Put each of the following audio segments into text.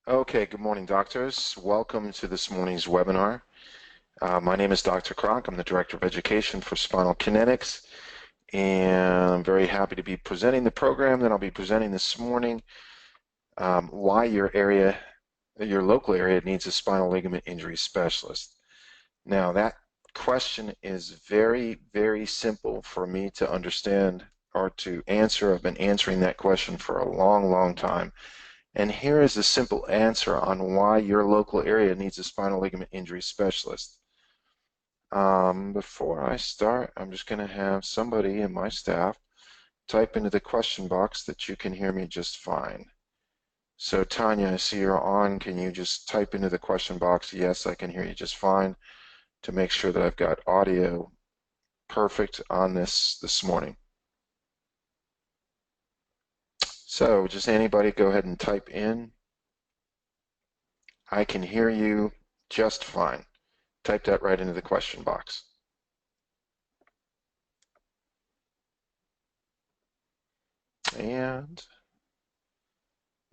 Okay, good morning, doctors. Welcome to this morning's webinar. My name is Dr. Kronk. I'm the Director of Education for Spinal Kinetics, and I'm very happy to be presenting the program that I'll be presenting this morning, why your local area needs a spinal ligament injury specialist. Now, that question is very, very simple for me to understand or to answer. I've been answering that question for a long, long time. And here is a simple answer on why your local area needs a spinal ligament injury specialist. Before I start, I'm just going to have somebody in my staff type into the question box that you can hear me just fine. So Tanya, I see you're on. Can you just type into the question box, yes, I can hear you just fine, to make sure that I've got audio perfect on this morning. So just anybody go ahead and type in. I can hear you just fine. Type that right into the question box. And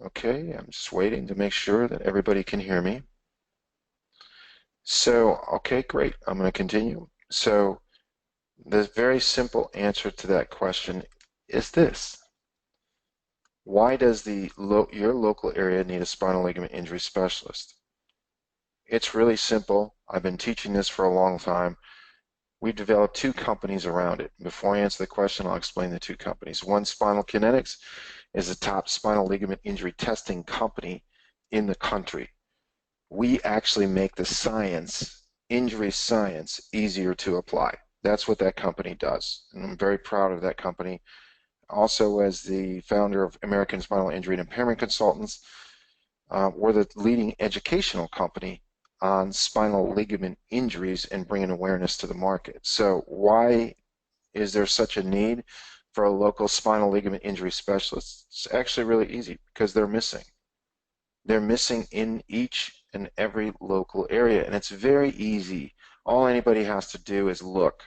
okay, I'm just waiting to make sure that everybody can hear me. So, okay, great. I'm going to continue. So, the very simple answer to that question is this. Why does your local area need a spinal ligament injury specialist? It's really simple. I've been teaching this for a long time. We've developed two companies around it. Before I answer the question, I'll explain the two companies. One, Spinal Kinetics, is the top spinal ligament injury testing company in the country. We actually make the science, injury science, easier to apply. That's what that company does, and I'm very proud of that company. Also, as the founder of American Spinal Injury and Impairment Consultants, we're the leading educational company on spinal ligament injuries and bringing awareness to the market. So why is there such a need for a local spinal ligament injury specialist? It's actually really easy, because they're missing. They're missing in each and every local area, and it's very easy. All anybody has to do is look.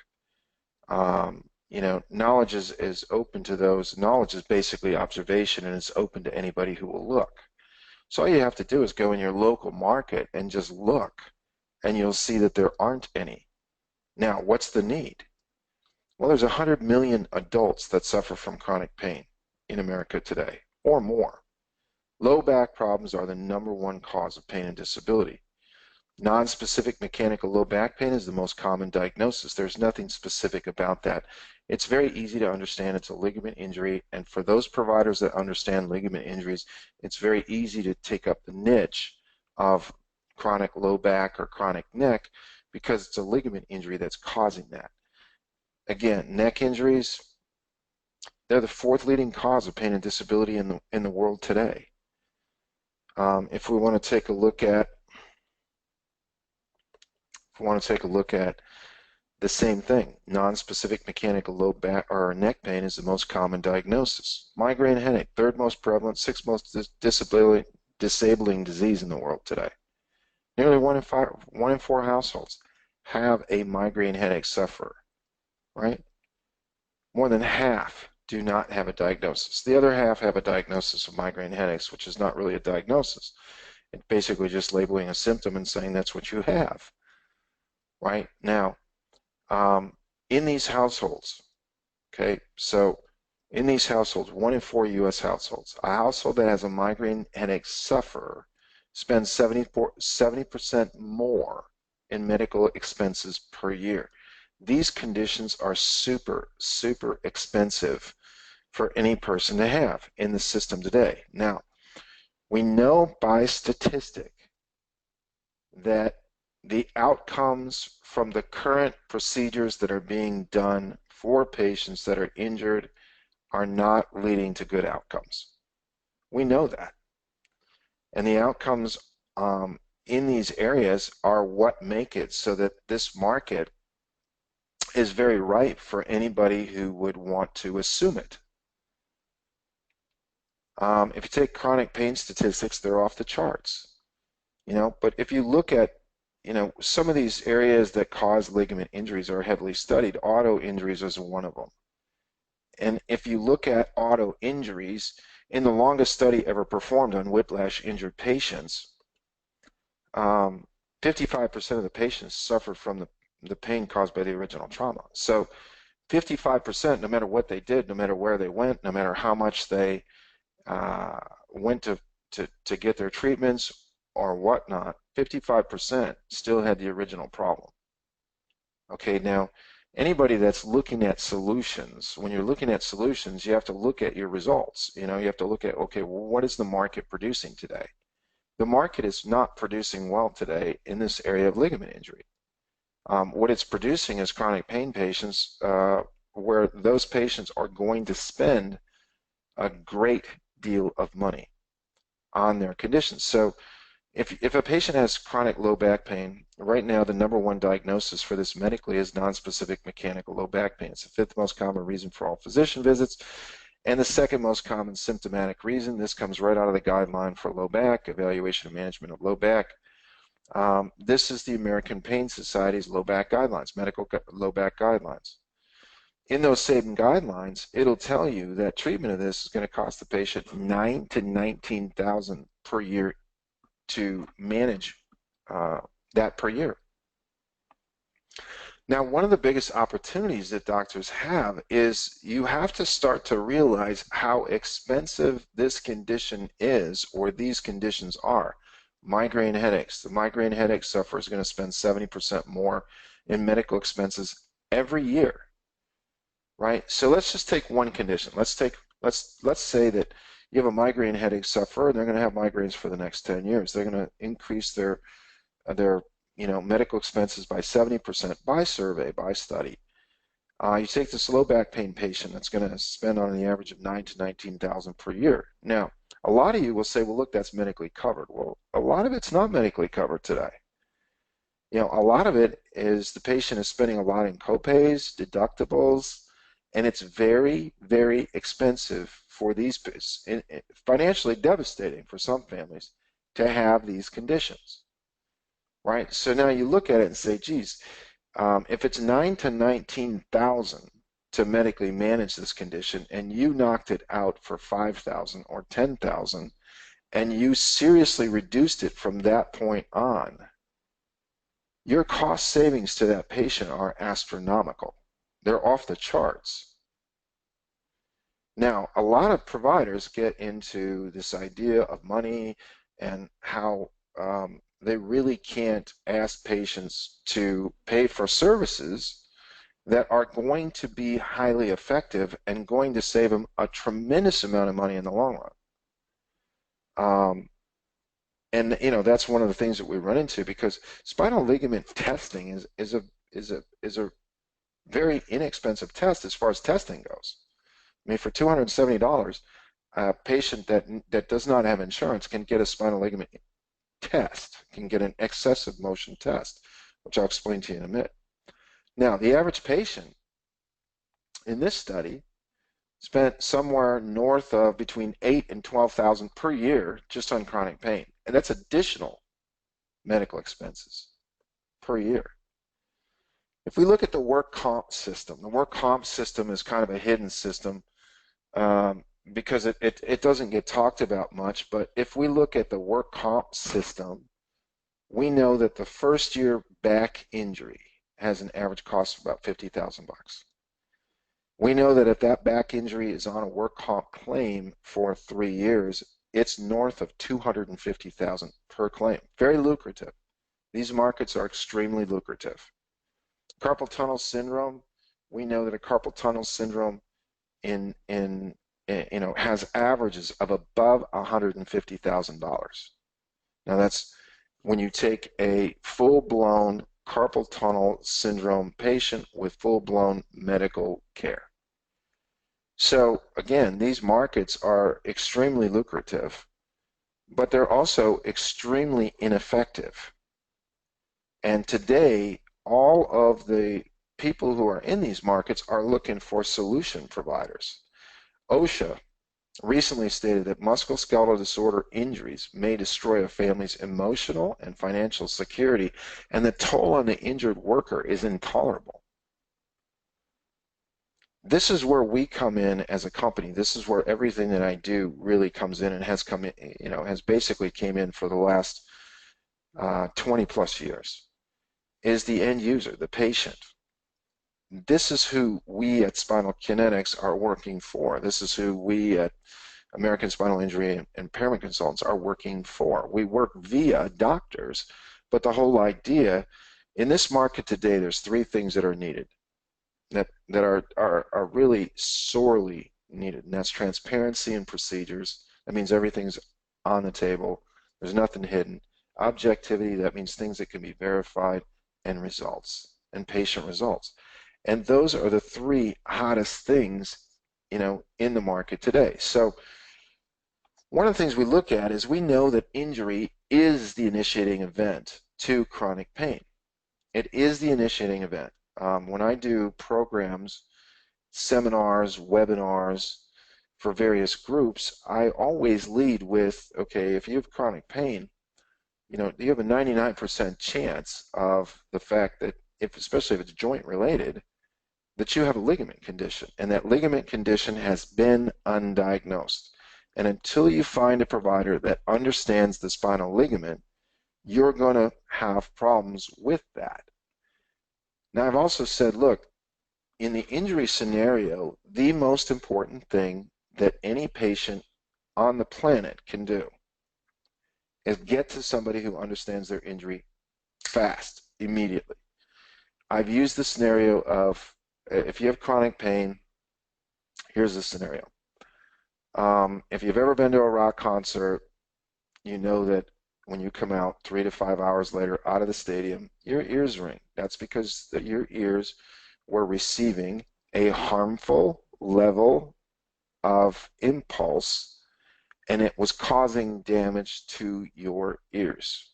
Knowledge is open to those. Knowledge is basically observation, and it's open to anybody who will look. So all you have to do is go in your local market and just look, and you'll see that there aren't any. Now, what's the need? Well, there's 100 million adults that suffer from chronic pain in America today, or more. Low back problems are the #1 cause of pain and disability. Non-specific mechanical low back pain is the most common diagnosis. There's nothing specific about that. It's very easy to understand. It's a ligament injury, and for those providers that understand ligament injuries, it's very easy to take up the niche of chronic low back or chronic neck, because it's a ligament injury that's causing that. Again, neck injuries, they're the 4th leading cause of pain and disability in the world today. If we want to take a look at the same thing, non-specific mechanical low back or neck pain is the most common diagnosis. Migraine headache, 3rd most prevalent, 6th most disabling disease in the world today. Nearly 1 in 4 households have a migraine headache sufferer, right? More than half do not have a diagnosis. The other half have a diagnosis of migraine headaches, which is not really a diagnosis. It's basically just labeling a symptom and saying that's what you have. Right now, in these households, okay, so in these households, 1 in 4 U.S. households, a household that has a migraine headache sufferer spends 70% more in medical expenses per year. These conditions are super, super expensive for any person to have in the system today. Now, we know by statistic that the outcomes from the current procedures that are being done for patients that are injured are not leading to good outcomes. We know that. And the outcomes in these areas are what make it so that this market is very ripe for anybody who would want to assume it. If you take chronic pain statistics, they're off the charts. But if you look at some of these areas that cause ligament injuries are heavily studied. Auto injuries is one of them. And if you look at auto injuries, In the longest study ever performed on whiplash injured patients, 55% of the patients suffered from the pain caused by the original trauma. So 55%, no matter what they did, no matter where they went, no matter how much they went to get their treatments or whatnot, 55% still had the original problem. Okay, now anybody that's looking at solutions, when you're looking at solutions, you have to look at your results. You have to look at, okay, well, what is the market producing today? The market is not producing well today in this area of ligament injury. What it's producing is chronic pain patients where those patients are going to spend a great deal of money on their conditions. So if a patient has chronic low back pain, right now the #1 diagnosis for this medically is nonspecific mechanical low back pain. It's the 5th most common reason for all physician visits, and the 2nd most common symptomatic reason. This comes right out of the guideline for low back, evaluation and management of low back. This is the American Pain Society's low back guidelines, medical low back guidelines. In those same guidelines, it'll tell you that treatment of this is going to cost the patient $9,000 to $19,000 per year to manage that per year. Now, one of the biggest opportunities that doctors have is you have to start to realize how expensive this condition is, or these conditions are. Migraine headaches. The migraine headache sufferer is going to spend 70% more in medical expenses every year, right? So let's just take one condition. Let's say that you have a migraine headache sufferer, and they're going to have migraines for the next 10 years. They're going to increase their medical expenses by 70% by survey, by study. You take this low back pain patient that's going to spend on the average of $9,000 to $19,000 per year. Now, a lot of you will say, well, look, that's medically covered. Well, a lot of it's not medically covered today. A lot of it is the patient is spending a lot in copays, deductibles, and it's very, very expensive for these, financially devastating for some families to have these conditions, right? So now you look at it and say, geez, if it's $9,000 to $19,000 to medically manage this condition, and you knocked it out for $5,000 or $10,000, and you seriously reduced it from that point on, your cost savings to that patient are astronomical. They're off the charts. Now, a lot of providers get into this idea of money and how they really can't ask patients to pay for services that are going to be highly effective and going to save them a tremendous amount of money in the long run. And that's one of the things that we run into, because spinal ligament testing is a very inexpensive test as far as testing goes. I mean, for $270, a patient that does not have insurance can get a spinal ligament test, can get an excessive motion test, which I'll explain to you in a minute. Now, the average patient in this study spent somewhere north of between $8,000 and $12,000 per year just on chronic pain, and that's additional medical expenses per year. If we look at the work comp system, the work comp system is kind of a hidden system because it doesn't get talked about much. But if we look at the work comp system, we know that the first year back injury has an average cost of about $50,000. We know that if that back injury is on a work comp claim for 3 years, it's north of $250,000 per claim. Very lucrative. These markets are extremely lucrative. Carpal tunnel syndrome, we know that a carpal tunnel syndrome has averages of above $150,000. Now that's when you take a full-blown carpal tunnel syndrome patient with full-blown medical care. So again, these markets are extremely lucrative, but they're also extremely ineffective. And today, all of the people who are in these markets are looking for solution providers. OSHA recently stated that musculoskeletal disorder injuries may destroy a family's emotional and financial security, and the toll on the injured worker is intolerable. This is where we come in as a company. This is where everything that I do really comes in and has come in, has basically came in for the last 20 plus years, is the end user, the patient. This is who we at Spinal Kinetics are working for. This is who we at American Spinal Injury and Impairment Consultants are working for. We work via doctors, but the whole idea in this market today, there's three things that are needed, that are really sorely needed, and that's transparency in procedures. That means everything's on the table. There's nothing hidden. Objectivity, that means things that can be verified, and results, and patient results. And those are the three hottest things, in the market today. So one of the things we look at is we know that injury is the initiating event to chronic pain. It is the initiating event. When I do programs, seminars, webinars for various groups, I always lead with, okay, if you have chronic pain, you have a 99% chance of the fact that, especially if it's joint related, that you have a ligament condition, and that ligament condition has been undiagnosed. And until you find a provider that understands the spinal ligament, you're going to have problems with that. Now, I've also said, look, in the injury scenario, the most important thing that any patient on the planet can do is get to somebody who understands their injury fast, immediately. I've used the scenario of, if you have chronic pain, here's the scenario. If you've ever been to a rock concert, you know that when you come out 3 to 5 hours later out of the stadium, your ears ring. That's because your ears were receiving a harmful level of impulse, and it was causing damage to your ears.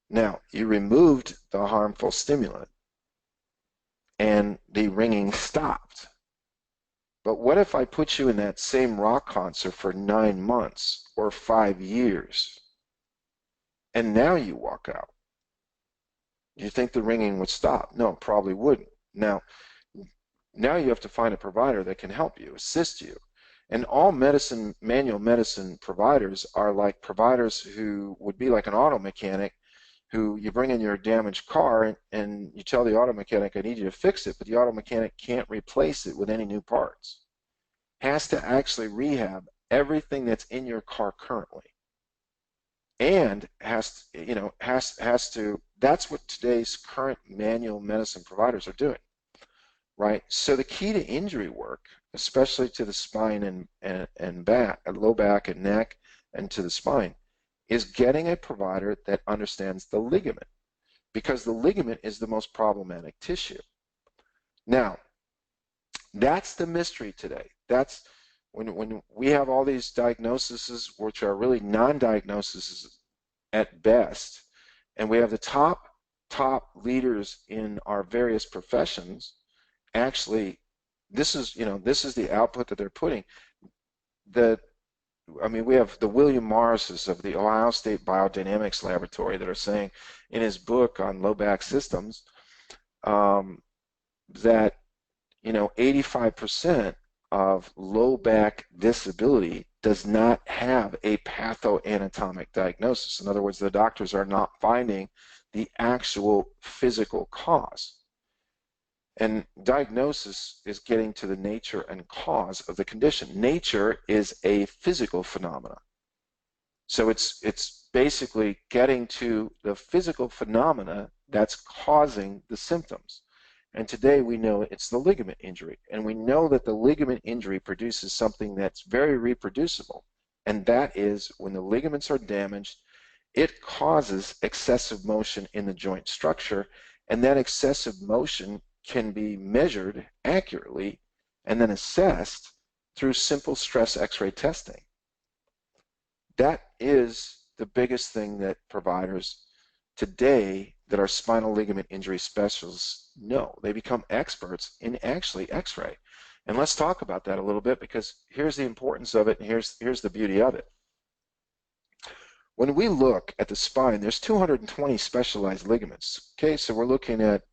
Now, you removed the harmful stimulant, and the ringing stopped. But what if I put you in that same rock concert for 9 months or 5 years, and now you walk out? Do you think the ringing would stop? No, probably wouldn't. Now you have to find a provider that can help you, assist you. And all manual medicine providers are like providers who would be like an auto mechanic, who you bring in your damaged car and you tell the auto mechanic, I need you to fix it, but the auto mechanic can't replace it with any new parts. Has to actually rehab everything that's in your car currently. And has to, that's what today's current manual medicine providers are doing, right? So the key to injury work, especially to the spine and back, low back and neck, and to the spine, is getting a provider that understands the ligament, because the ligament is the most problematic tissue. Now, that's the mystery today. That's when we have all these diagnoses, which are really non-diagnoses at best, and we have the top leaders in our various professions. Actually, this is the output that they're putting. We have the William Morrises of the Ohio State Biodynamics Laboratory that are saying in his book on low back systems that 85% of low back disability does not have a pathoanatomic diagnosis. In other words, the doctors are not finding the actual physical cause. And diagnosis is getting to the nature and cause of the condition. Nature is a physical phenomena. So it's basically getting to the physical phenomena that's causing the symptoms. And today we know it's the ligament injury. And we know that the ligament injury produces something that's very reproducible. And that is, when the ligaments are damaged, it causes excessive motion in the joint structure. And that excessive motion can be measured accurately and then assessed through simple stress X-ray testing. That is the biggest thing that providers today that are spinal ligament injury specialists know. They become experts in actually X-ray. And let's talk about that a little bit, because here's the importance of it, and here's the beauty of it. When we look at the spine, there's 220 specialized ligaments. Okay, so we're looking at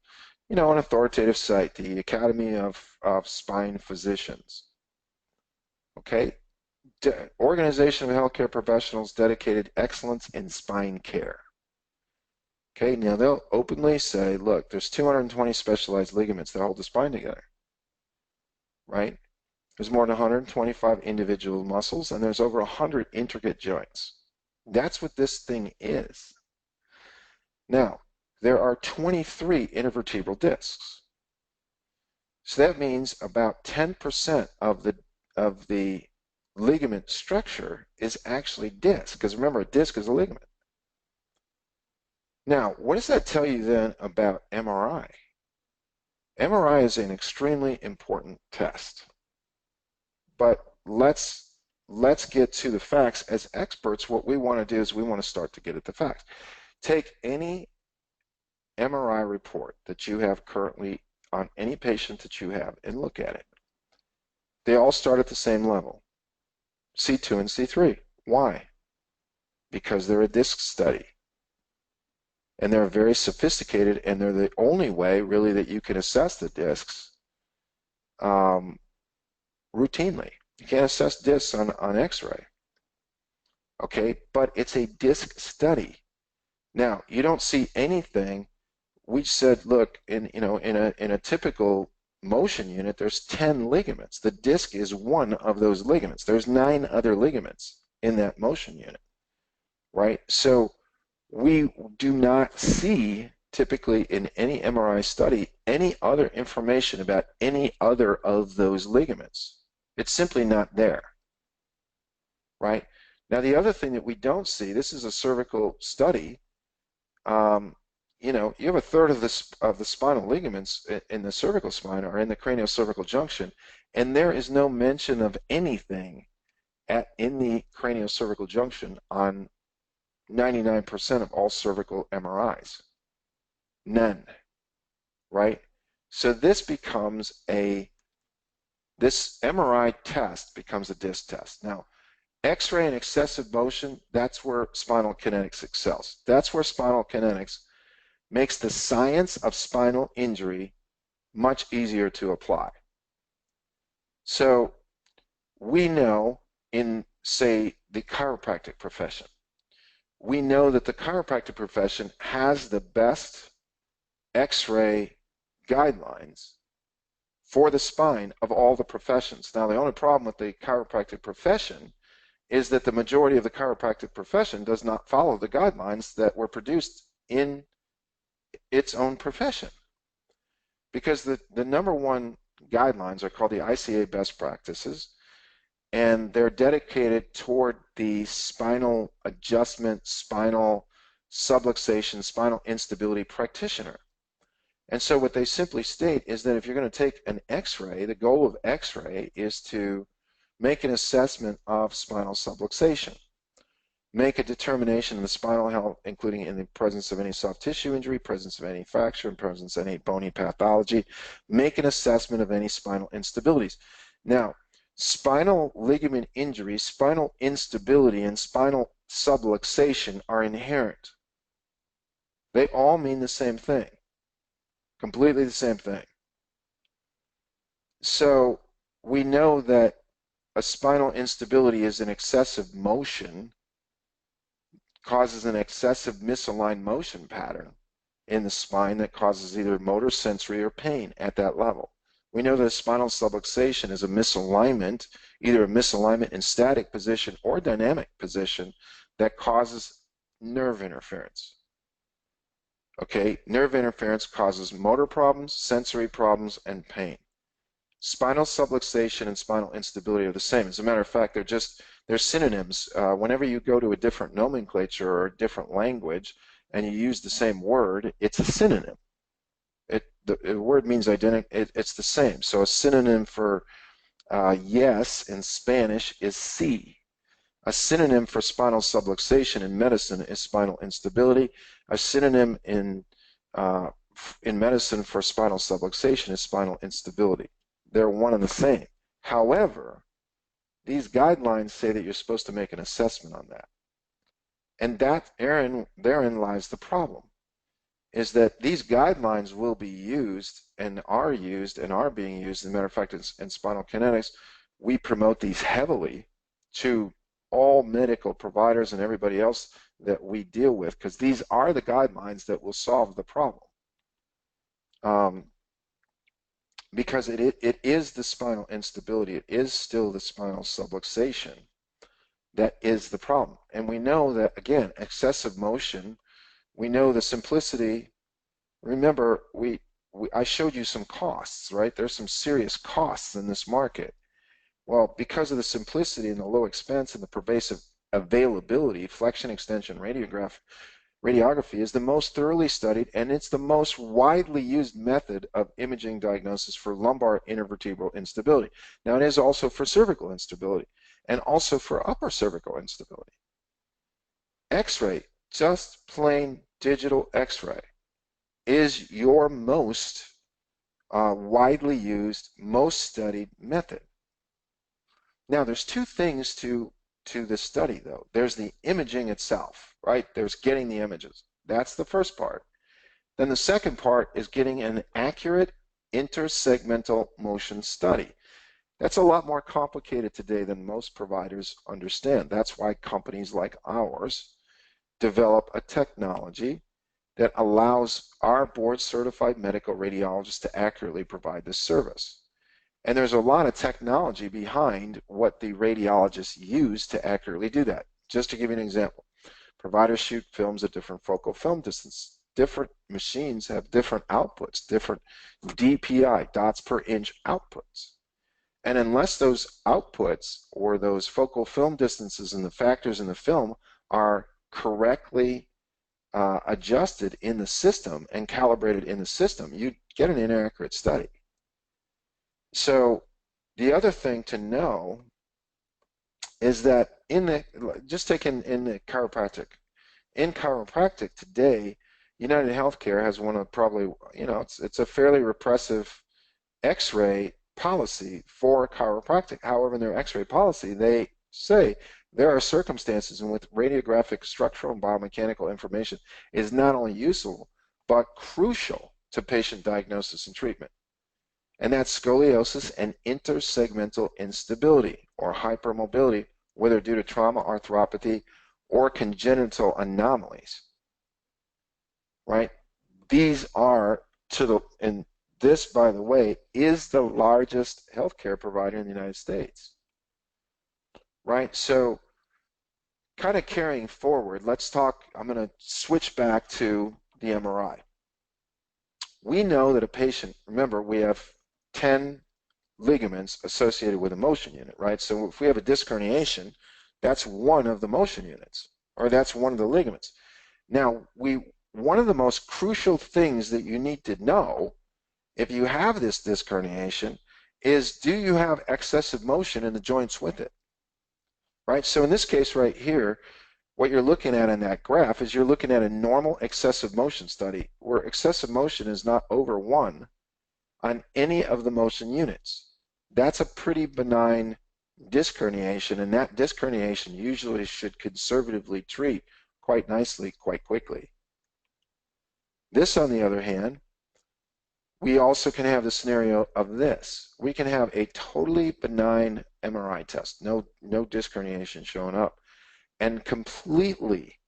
an authoritative site, the Academy of Spine Physicians. Okay, Organization of Healthcare Professionals dedicated excellence in spine care. Okay, now they'll openly say, look, there's 220 specialized ligaments that hold the spine together, right? There's more than 125 individual muscles, and there's over 100 intricate joints. That's what this thing is. Now, there are 23 intervertebral discs. So that means about 10% of the ligament structure is actually disc, because remember, a disc is a ligament. Now, what does that tell you then about MRI? MRI is an extremely important test. But let's get to the facts. As experts, what we want to do is we want to start to get at the facts. Take any MRI report that you have currently on any patient that you have and look at it. They all start at the same level, C2 and C3. Why? Because they're a disc study. And they're very sophisticated, and they're the only way, really, that you can assess the discs routinely. You can't assess discs on X-ray. Okay, but it's a disc study. Now, you don't see anything. We said, look, in a typical motion unit, there's 10 ligaments. The disc is one of those ligaments. There's 9 other ligaments in that motion unit, right? So we do not see typically in any MRI study any other information about any other of those ligaments. It's simply not there, right? Now, the other thing that we don't see, this is a cervical study. You have a third of the spinal ligaments in the cervical spine are in the craniocervical junction, and there is no mention of anything in the craniocervical junction on 99% of all cervical MRIs. None, right? So this MRI test becomes a disc test. Now, X-ray and excessive motion, that's where spinal kinetics excels. That's where spinal kinetics makes the science of spinal injury much easier to apply. So we know in, say, the chiropractic profession, we know that the chiropractic profession has the best X-ray guidelines for the spine of all the professions. Now, the only problem with the chiropractic profession is that the majority of the chiropractic profession does not follow the guidelines that were produced in its own profession. Because the number one guidelines are called the ICA best practices, and they're dedicated toward the spinal adjustment, spinal subluxation, spinal instability practitioner. And so what they simply state is that if you're going to take an X-ray, the goal of X-ray is to make an assessment of spinal subluxation, make a determination of the spinal health, including in the presence of any soft tissue injury, presence of any fracture, and presence of any bony pathology, make an assessment of any spinal instabilities. Now, spinal ligament injury, spinal instability, and spinal subluxation are inherent. They all mean the same thing, completely the same thing. So we know that a spinal instability is an excessive motion, causes an excessive misaligned motion pattern in the spine that causes either motor, sensory, or pain at that level. We know that a spinal subluxation is a misalignment, either a misalignment in static position or dynamic position that causes nerve interference. Okay, nerve interference causes motor problems, sensory problems, and pain. Spinal subluxation and spinal instability are the same. As a matter of fact, they're synonyms. Whenever you go to a different nomenclature or a different language and you use the same word, it's a synonym. The word means identical. It's the same. So a synonym for yes in Spanish is sí. A synonym for spinal subluxation in medicine is spinal instability. A synonym in medicine for spinal subluxation is spinal instability. They're one and the same. However, these guidelines say that you're supposed to make an assessment on that. And therein lies the problem. is that these guidelines will be used and are being used. As a matter of fact, in spinal kinetics, we promote these heavily to all medical providers and everybody else that we deal with, because these are the guidelines that will solve the problem. Because it is the spinal instability, it is still the spinal subluxation that is the problem. And we know that, again, excessive motion, we know the simplicity. Remember, I showed you some costs, right? There's some serious costs in this market. Well, because of the simplicity and the low expense and the pervasive availability, flexion extension radiography is the most thoroughly studied, and it's the most widely used method of imaging diagnosis for lumbar intervertebral instability. Now, it is also for cervical instability and also for upper cervical instability. X-ray, just plain digital X-ray, is your most widely used, most studied method. Now, there's two things to this study, though. There's the imaging itself, right? There's getting the images. That's the first part. Then the second part is getting an accurate intersegmental motion study. That's a lot more complicated today than most providers understand. That's why companies like ours develop a technology that allows our board-certified medical radiologists to accurately provide this service. And there's a lot of technology behind what the radiologists use to accurately do that. Just to give you an example, providers shoot films at different focal film distance. Different machines have different outputs, different DPI, dots per inch outputs. And unless those outputs or those focal film distances and the factors in the film are correctly adjusted in the system and calibrated in the system, you get an inaccurate study. So the other thing to know is that in the chiropractic. In chiropractic today, United Healthcare has one of probably, it's a fairly repressive X-ray policy for chiropractic. However, in their X-ray policy, they say there are circumstances in which radiographic structural and biomechanical information is not only useful, but crucial to patient diagnosis and treatment. And that's scoliosis and intersegmental instability or hypermobility, whether due to trauma, arthropathy, or congenital anomalies, right? These are and this, by the way, is the largest healthcare provider in the United States, right? So kind of carrying forward, let's talk, I'm going to switch back to the MRI. We know that a patient, remember, we have 10 ligaments associated with a motion unit, right? So if we have a disc herniation, that's one of the motion units, or that's one of the ligaments. Now, one of the most crucial things that you need to know if you have this disc herniation is, do you have excessive motion in the joints with it, right? So in this case right here, what you're looking at in that graph is you're looking at a normal excessive motion study where excessive motion is not over 1 on any of the motion units. That's a pretty benign disc herniation, and that disc herniation usually should conservatively treat quite nicely, quite quickly. This, on the other hand, we also can have the scenario of this. We can have a totally benign MRI test, no disc herniation showing up, and completely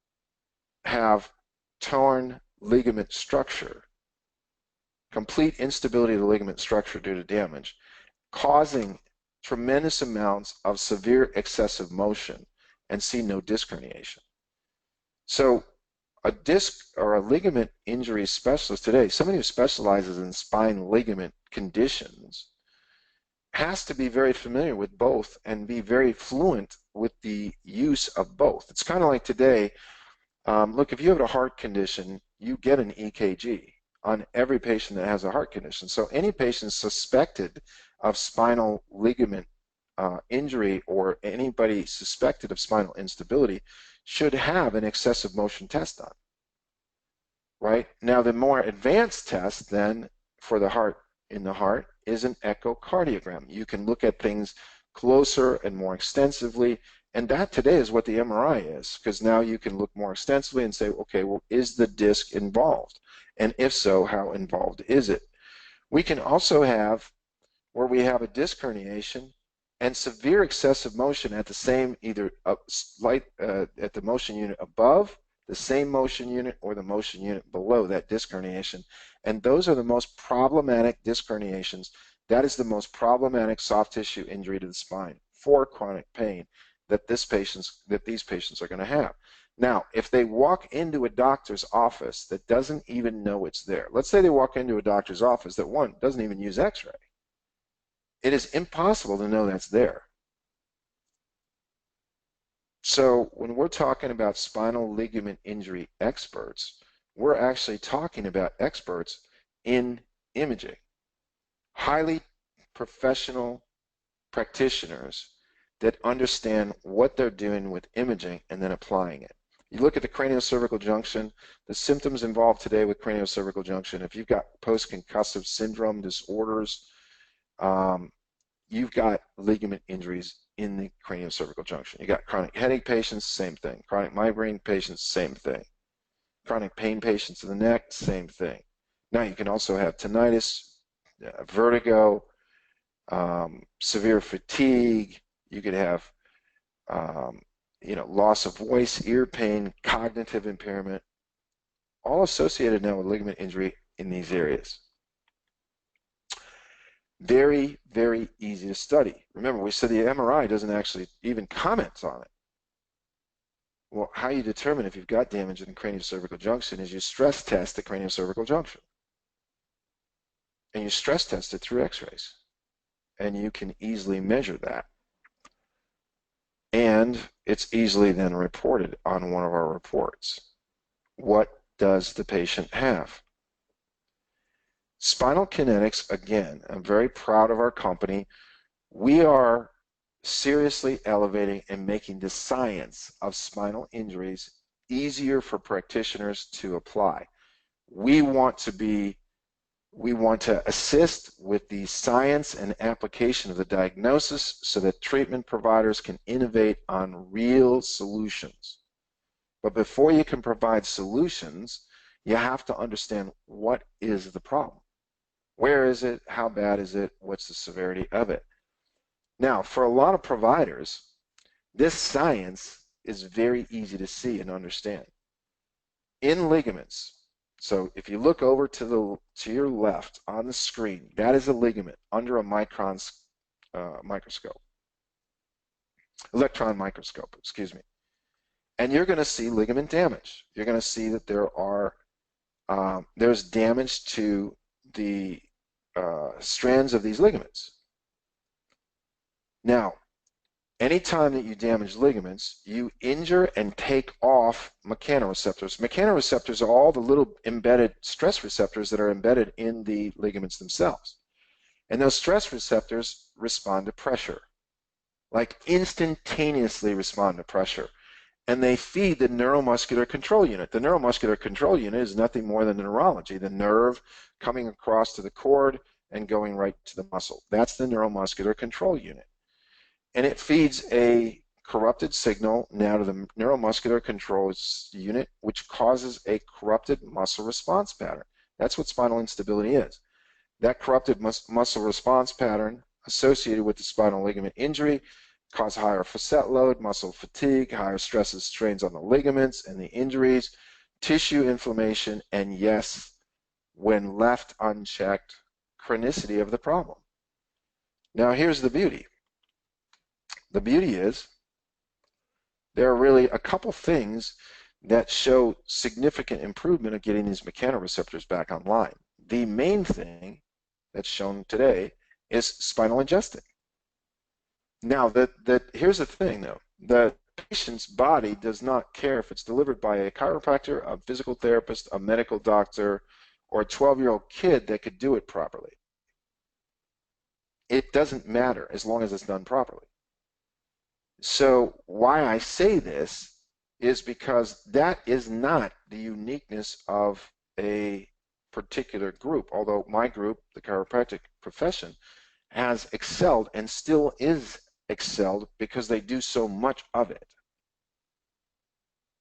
have torn ligament structure, complete instability of the ligament structure due to damage, causing tremendous amounts of severe excessive motion, and see no disc herniation. So a disc or a ligament injury specialist today, somebody who specializes in spine ligament conditions, has to be very familiar with both and be very fluent with the use of both. It's kind of like today, look, if you have a heart condition, you get an EKG on every patient that has a heart condition. So any patient suspected of spinal ligament injury or anybody suspected of spinal instability should have an excessive motion test done, right? Now, the more advanced test then for the heart in the heart is an echocardiogram. You can look at things closer and more extensively And that today is what the MRI is, because now you can look more extensively and say, okay, well, is the disc involved? And if so, how involved is it? We can also have where we have a disc herniation and severe excessive motion at the same, either at the motion unit above, the same motion unit, or the motion unit below that disc herniation. And those are the most problematic disc herniations. That is the most problematic soft tissue injury to the spine for chronic pain that these patients are going to have. Now, if they walk into a doctor's office that doesn't even know it's there, let's say they walk into a doctor's office that, one, doesn't even use x-ray, it is impossible to know that's there. So when we're talking about spinal ligament injury experts, we're actually talking about experts in imaging, highly professional practitioners that understand what they're doing with imaging and then applying it. You look at the craniocervical junction, the symptoms involved today with craniocervical junction, if you've got post-concussive syndrome disorders, you've got ligament injuries in the craniocervical junction. You got chronic headache patients, same thing. Chronic migraine patients, same thing. Chronic pain patients in the neck, same thing. Now you can also have tinnitus, vertigo, severe fatigue. You could have loss of voice, ear pain, cognitive impairment, all associated now with ligament injury in these areas. Very, very easy to study. Remember, we said the MRI doesn't actually even comment on it. Well, how you determine if you've got damage in the craniocervical junction is you stress test the craniocervical junction. And you stress test it through x-rays. And you can easily measure that. And it's easily then reported on one of our reports. What does the patient have? Spinal Kinetics, again, I'm very proud of our company. We are seriously elevating and making the science of spinal injuries easier for practitioners to apply. We want to assist with the science and application of the diagnosis so that treatment providers can innovate on real solutions. But before you can provide solutions, you have to understand what is the problem. Where is it? How bad is it? What's the severity of it? Now, for a lot of providers, this science is very easy to see and understand. In ligaments, so if you look over to your left on the screen, that is a ligament under a micron's microscope, electron microscope, excuse me. And you're going to see ligament damage. You're going to see that there's damage to the strands of these ligaments. Now, anytime that you damage ligaments, you injure and take off mechanoreceptors. Mechanoreceptors are all the little embedded stress receptors that are embedded in the ligaments themselves. And those stress receptors respond to pressure, like instantaneously respond to pressure. And they feed the neuromuscular control unit. The neuromuscular control unit is nothing more than the neurology, the nerve coming across to the cord and going right to the muscle. That's the neuromuscular control unit. And it feeds a corrupted signal now to the neuromuscular control unit, which causes a corrupted muscle response pattern. That's what spinal instability is. That corrupted muscle response pattern associated with the spinal ligament injury cause higher facet load, muscle fatigue, higher stresses, strains on the ligaments and the injuries, tissue inflammation, and yes, when left unchecked, chronicity of the problem. Now here's the beauty. The beauty is there are really a couple things that show significant improvement of getting these mechanoreceptors back online. The main thing that's shown today is spinal adjusting. Now, here's the thing, though. The patient's body does not care if it's delivered by a chiropractor, a physical therapist, a medical doctor, or a 12-year-old kid that could do it properly. It doesn't matter as long as it's done properly. So why I say this is because that is not the uniqueness of a particular group, although my group, the chiropractic profession, has excelled and still is excelled because they do so much of it,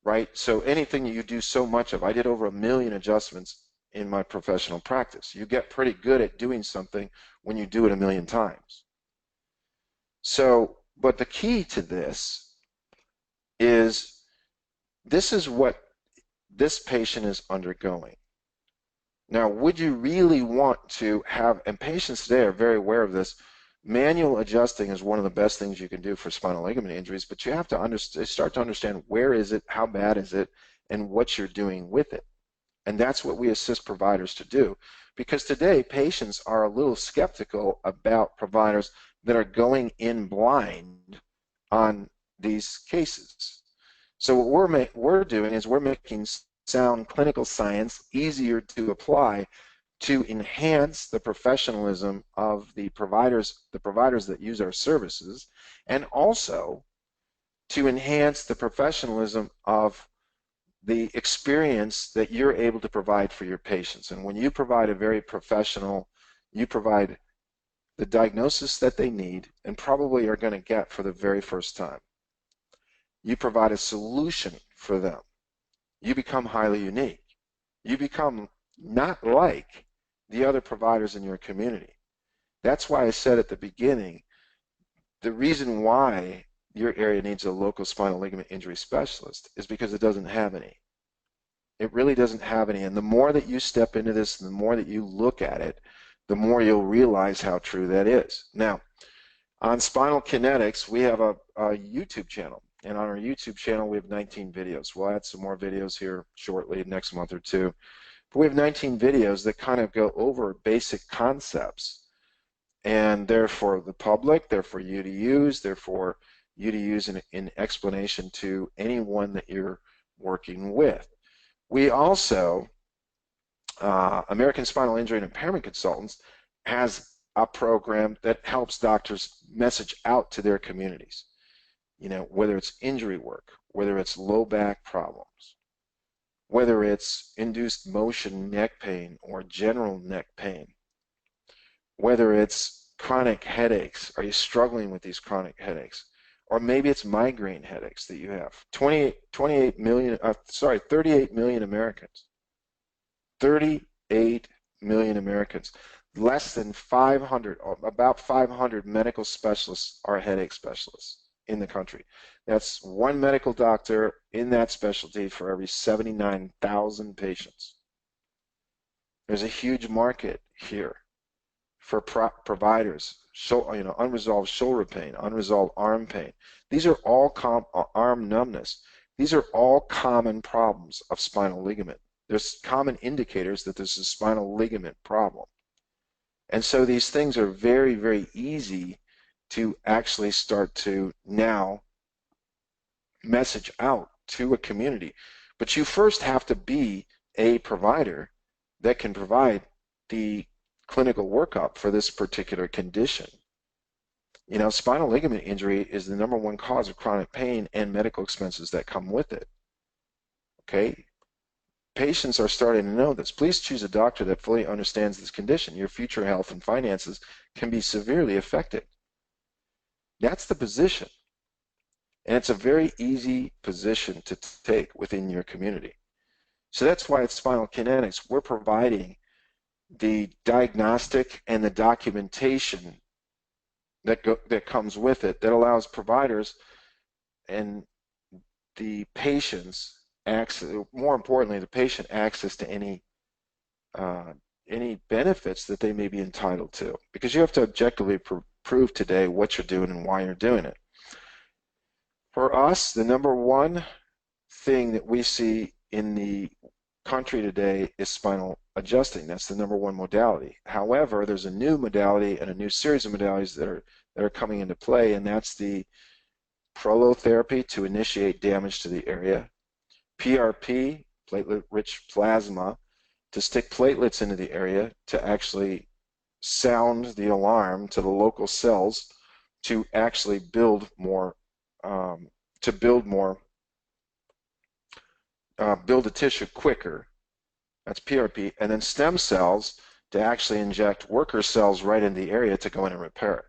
right? So anything you do so much of, I did over 1 million adjustments in my professional practice. You get pretty good at doing something when you do it 1 million times. So, but the key to this is what this patient is undergoing. Now, would you really want to have, and patients today are very aware of this, manual adjusting is one of the best things you can do for spinal ligament injuries, but you have to start to understand where is it, how bad is it, and what you're doing with it. And that's what we assist providers to do. Because today, patients are a little skeptical about providers that are going in blind on these cases. So what we're doing is we're making sound clinical science easier to apply to enhance the professionalism of the providers that use our services, and also to enhance the professionalism of the experience that you're able to provide for your patients. And when you provide a very professional, you provide the diagnosis that they need and probably are going to get for the very first time. You provide a solution for them. You become highly unique. You become not like the other providers in your community. That's why I said at the beginning, the reason why your area needs a local spinal ligament injury specialist is because it doesn't have any. It really doesn't have any. And the more that you step into this, the more that you look at it, the more you'll realize how true that is. Now, on Spinal Kinetics, we have a YouTube channel. And on our YouTube channel, we have 19 videos. We'll add some more videos here shortly, next month or two. But we have 19 videos that kind of go over basic concepts. And they're for the public, they're for you to use, they're for you to use in explanation to anyone that you're working with. We also, American Spinal Injury and Impairment Consultants has a program that helps doctors message out to their communities. You know, whether it's injury work, whether it's low back problems, whether it's induced motion neck pain or general neck pain, whether it's chronic headaches, are you struggling with these chronic headaches? Or maybe it's migraine headaches that you have. 38 million Americans. 38 million Americans. Less than 500, about 500 medical specialists are headache specialists in the country. That's one medical doctor in that specialty for every 79,000 patients. There's a huge market here for providers. Unresolved shoulder pain, unresolved arm pain. These are all arm numbness. These are all common problems of spinal ligament. There's common indicators that there's a spinal ligament problem. And so these things are very, very easy to actually start to now message out to a community. But you first have to be a provider that can provide the clinical workup for this particular condition. You know, spinal ligament injury is the #1 cause of chronic pain and medical expenses that come with it. Okay? Patients are starting to know this. Please choose a doctor that fully understands this condition. Your future health and finances can be severely affected. That's the position. And it's a very easy position to take within your community. So that's why at Spinal Kinetics, we're providing the diagnostic and the documentation that comes with it that allows providers and the patients access, more importantly, the patient access to any benefits that they may be entitled to, because you have to objectively prove today what you're doing and why you're doing it. For us, the #1 thing that we see in the country today is spinal adjusting. That's the #1 modality. However, there's a new modality and a new series of modalities that are coming into play, and that's the prolotherapy to initiate damage to the area, PRP, platelet-rich plasma, to stick platelets into the area to actually sound the alarm to the local cells to actually build more, build a tissue quicker. That's PRP. And then stem cells to actually inject worker cells right in the area to go in and repair it.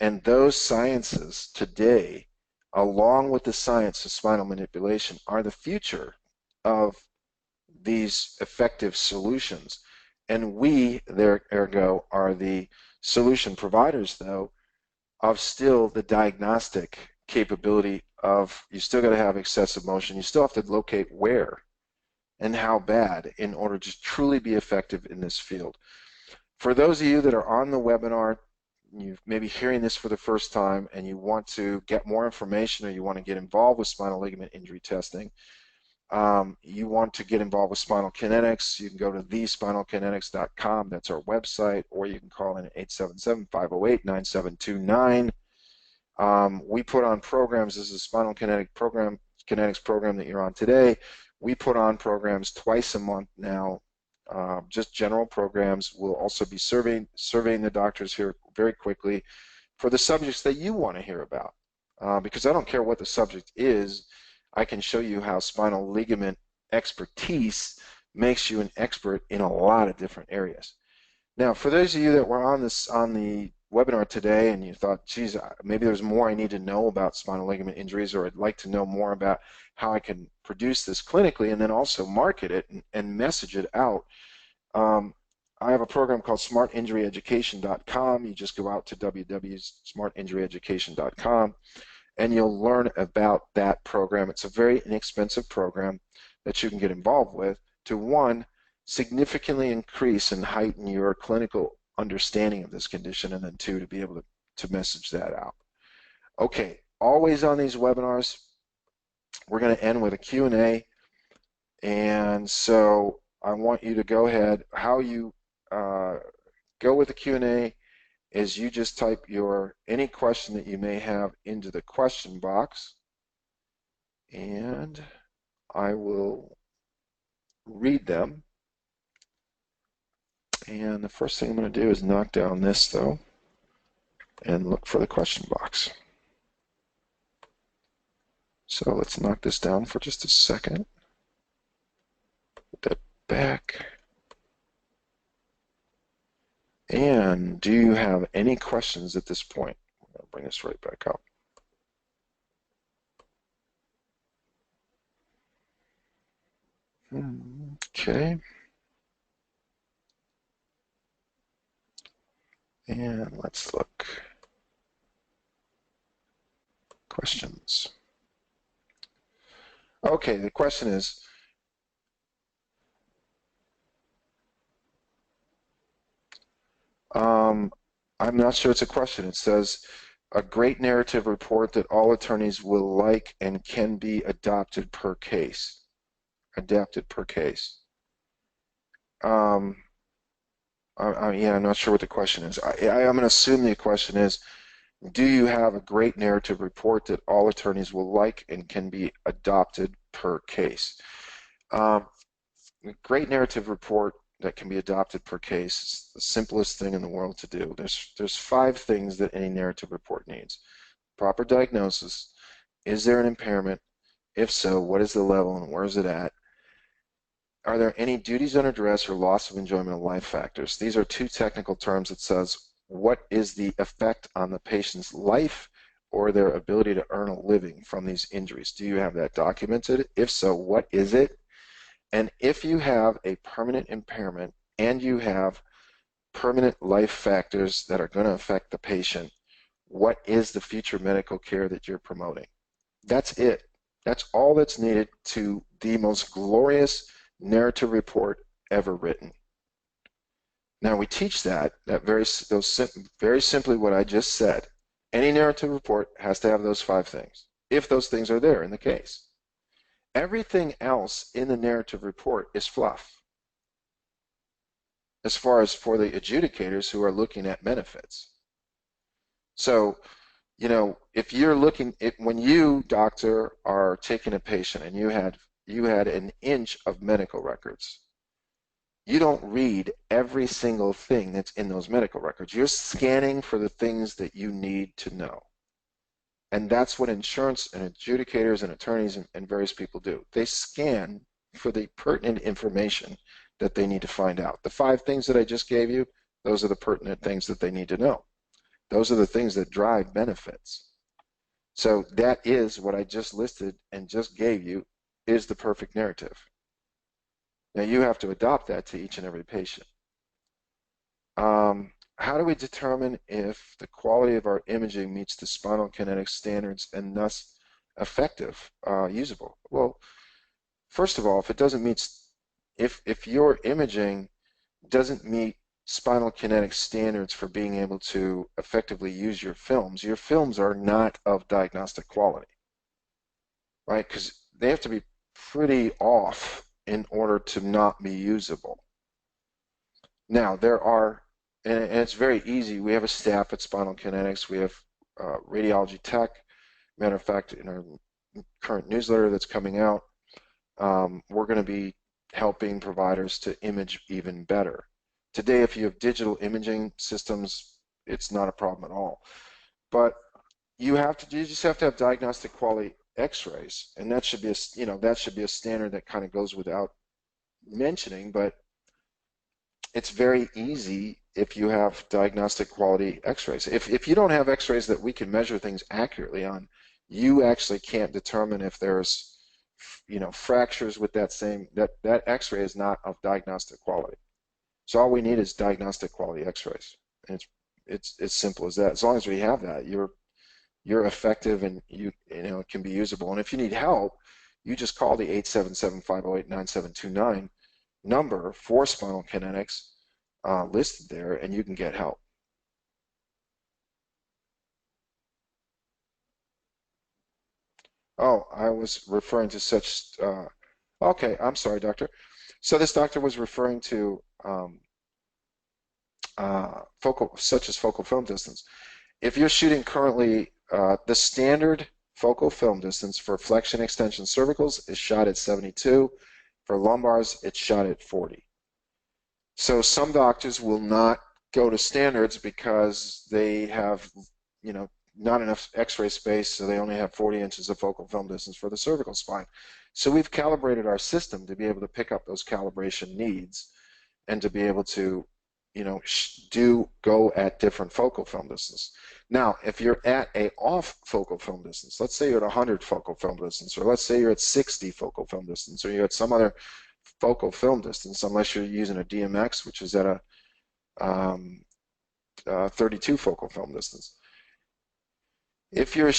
And those sciences today, along with the science of spinal manipulation, are the future of these effective solutions. And we, there, ergo, are the solution providers, though, of still the diagnostic capability of, you still got to have excessive motion. You still have to locate where and how bad in order to truly be effective in this field. For those of you that are on the webinar, you may be hearing this for the first time and you want to get more information or you want to get involved with spinal ligament injury testing, you want to get involved with Spinal Kinetics, you can go to thespinalkinetics.com. That's our website, or you can call in at 877-508-9729. We put on programs. This is a Spinal Kinetics program that you're on today. We put on programs twice a month now, just general programs. We'll also be surveying the doctors here very quickly for the subjects that you want to hear about, because I don't care what the subject is. I can show you how spinal ligament expertise makes you an expert in a lot of different areas. Now, for those of you that were on the webinar today and you thought, geez, maybe there's more I need to know about spinal ligament injuries, or I'd like to know more about how I can produce this clinically and then also market it and message it out, I have a program called smartinjuryeducation.com. You just go out to www.smartinjuryeducation.com and you'll learn about that program. It's a very inexpensive program that you can get involved with to, one, significantly increase and heighten your clinical understanding of this condition, and then two, to be able to message that out. Okay, always on these webinars, we're going to end with a Q&A, and so I want you to go ahead. How you go with the Q&A is you just type any question that you may have into the question box, and I will read them. And the first thing I'm going to do is knock down this, though, and look for the question box. So let's knock this down for just a second. Put that back. And do you have any questions at this point? I'll bring this right back up. Okay. And let's look. Questions. Okay, the question is, I'm not sure it's a question. It says, a great narrative report that all attorneys will like and can be adopted per case. Adapted per case. Yeah, I'm not sure what the question is. I'm going to assume the question is, do you have a great narrative report that all attorneys will like and can be adopted per case? A great narrative report that can be adopted per case is the simplest thing in the world to do. There's 5 things that any narrative report needs. Proper diagnosis. Is there an impairment? If so, what is the level and where is it at? Are there any duties under duress or loss of enjoyment of life factors? These are 2 technical terms that says what is the effect on the patient's life or their ability to earn a living from these injuries. Do you have that documented? If so, what is it? And if you have a permanent impairment and you have permanent life factors that are going to affect the patient, what is the future medical care that you're promoting? That's it. That's all that's needed to the most glorious narrative report ever written. Now we teach that very simply what I just said. Any narrative report has to have those 5 things, if those things are there in the case. Everything else in the narrative report is fluff, as far as for the adjudicators who are looking at benefits. So, you know, if you're looking, when you, doctor, are taking a patient and you had an inch of medical records, you don't read every single thing that's in those medical records. You're scanning for the things that you need to know. And that's what insurance and adjudicators and attorneys and various people do. They scan for the pertinent information that they need to find out. The 5 things that I just gave you, those are the pertinent things that they need to know. Those are the things that drive benefits. So that is what I just listed and just gave you is the perfect narrative. Now you have to adopt that to each and every patient. How do we determine if the quality of our imaging meets the spinal kinetics standards and thus effective, usable? Well, first of all, if it doesn't meet, if your imaging doesn't meet spinal kinetics standards for being able to effectively use your films are not of diagnostic quality, right? Because they have to be pretty off in order to not be usable. Now, there are, and it's very easy. We have a staff at Spinal Kinetics. We have radiology tech. Matter of fact, in our current newsletter that's coming out, we're going to be helping providers to image even better. Today, if you have digital imaging systems, it's not a problem at all. But you just have to have diagnostic quality X-rays, and that should be a standard that kind of goes without mentioning. But it's very easy if you have diagnostic quality X-rays. If you don't have X-rays that we can measure things accurately on, you actually can't determine if there's fractures with that X-ray is not of diagnostic quality. So all we need is diagnostic quality X-rays, and it's as simple as that. As long as we have that, you're effective and it can be usable. And if you need help, you just call the 877-508-9729 number for Spinal Kinetics listed there, and you can get help. Oh, I was referring to such. Okay, I'm sorry, doctor. So this doctor was referring to such as focal film distance. If you're shooting currently, the standard focal film distance for flexion extension cervicals is shot at 72. For lumbars, it's shot at 40. So some doctors will not go to standards because they have, not enough X-ray space, so they only have 40 inches of focal film distance for the cervical spine. So we've calibrated our system to be able to pick up those calibration needs and to be able to, go at different focal film distance. Now, if you're at a off focal film distance, let's say you're at 100 focal film distance, or let's say you're at 60 focal film distance, or you're at some other focal film distance, unless you're using a DMX, which is at a 32 focal film distance. If you're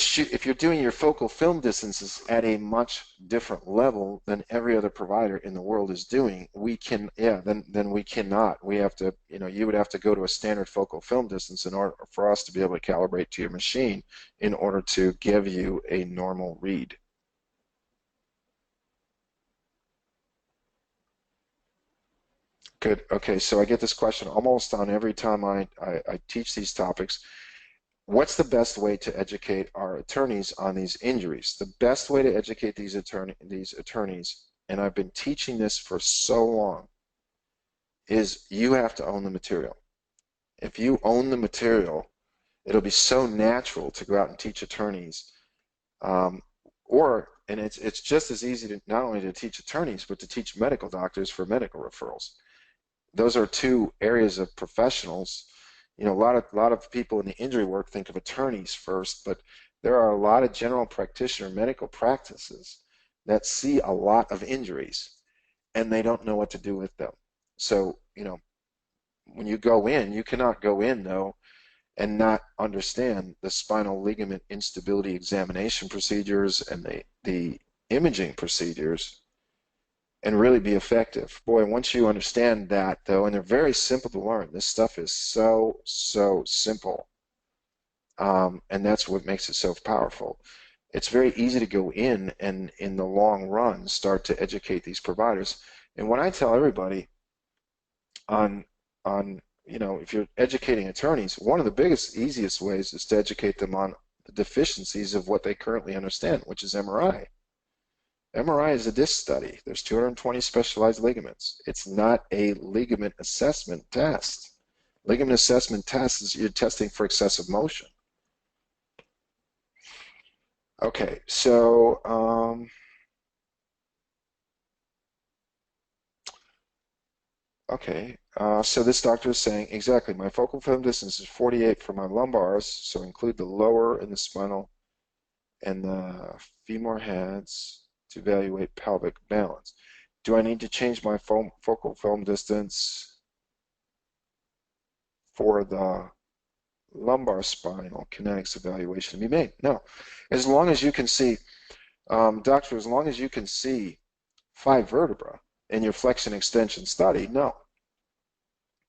doing your focal film distances at a much different level than every other provider in the world is doing, then we cannot. We have to, you would have to go to a standard focal film distance in order for us to be able to calibrate to your machine in order to give you a normal read. Good. Okay, so I get this question almost on every time I teach these topics. What's the best way to educate our attorneys on these injuries? The best way to educate these attorneys, and I've been teaching this for so long, is you have to own the material. If you own the material, it'll be so natural to go out and teach attorneys, and it's just as easy to not only to teach attorneys, but to teach medical doctors for medical referrals. Those are two areas of professionals. A lot of people in the injury work think of attorneys first, but there are a lot of general practitioner medical practices that see a lot of injuries and they don't know what to do with them. So, when you go in, you cannot go in though and not understand the spinal ligament instability examination procedures and the imaging procedures and really be effective. Boy, once you understand that though, and they're very simple to learn, this stuff is so simple, and that's what makes it so powerful. It's very easy to go in and in the long run start to educate these providers. And when I tell everybody on if you're educating attorneys, one of the biggest, easiest ways is to educate them on the deficiencies of what they currently understand, which is MRI. MRI is a disc study. There's 220 specialized ligaments. It's not a ligament assessment test. Ligament assessment test is you're testing for excessive motion. Okay, so okay, So this doctor is saying, exactly, my focal film distance is 48 for my lumbars, so include the lower and the spinal and the femur heads to evaluate pelvic balance. Do I need to change my focal film distance for the lumbar spinal kinetics evaluation to be made? No. As long as you can see, doctor, as long as you can see 5 vertebra in your flexion extension study, no.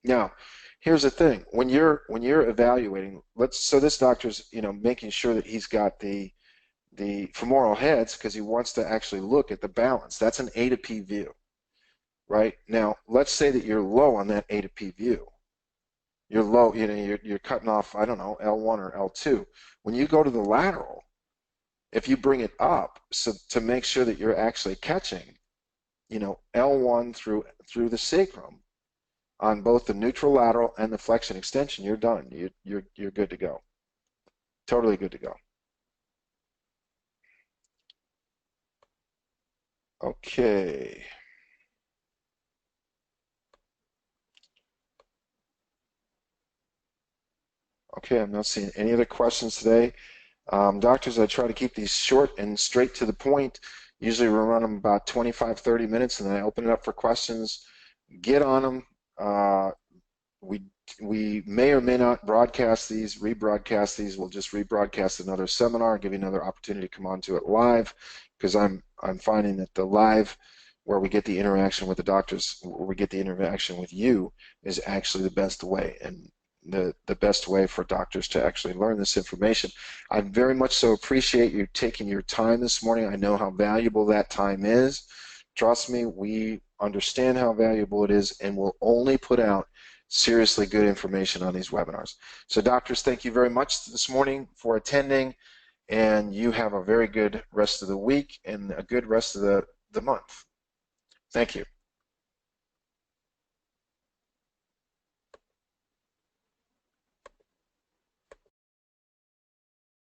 Now, here's the thing: when you're evaluating, so this doctor's making sure that he's got the femoral heads because he wants to actually look at the balance. That's an A to P view, right? Now, let's say that you're low on that A to P view. You're low, you're cutting off, I don't know, L1 or L2. When you go to the lateral, if you bring it up so to make sure that you're actually catching, L1 through the sacrum on both the neutral lateral and the flexion extension, you're done. You're good to go. Totally good to go. Okay. Okay, I'm not seeing any other questions today. Doctors, I try to keep these short and straight to the point. Usually we run them about 25, 30 minutes, and then I open it up for questions. Get on them. We we may or may not broadcast these, rebroadcast these. We'll just rebroadcast another seminar, give you another opportunity to come on to it live, because I'm finding that the live, where we get the interaction with the doctors, where we get the interaction with you, is actually the best way, and the best way for doctors to actually learn this information. I very much so appreciate you taking your time this morning. I know how valuable that time is. Trust me, we understand how valuable it is, and we'll only put out seriously good information on these webinars. So doctors, thank you very much this morning for attending, and you have a very good rest of the week and a good rest of the month. Thank you.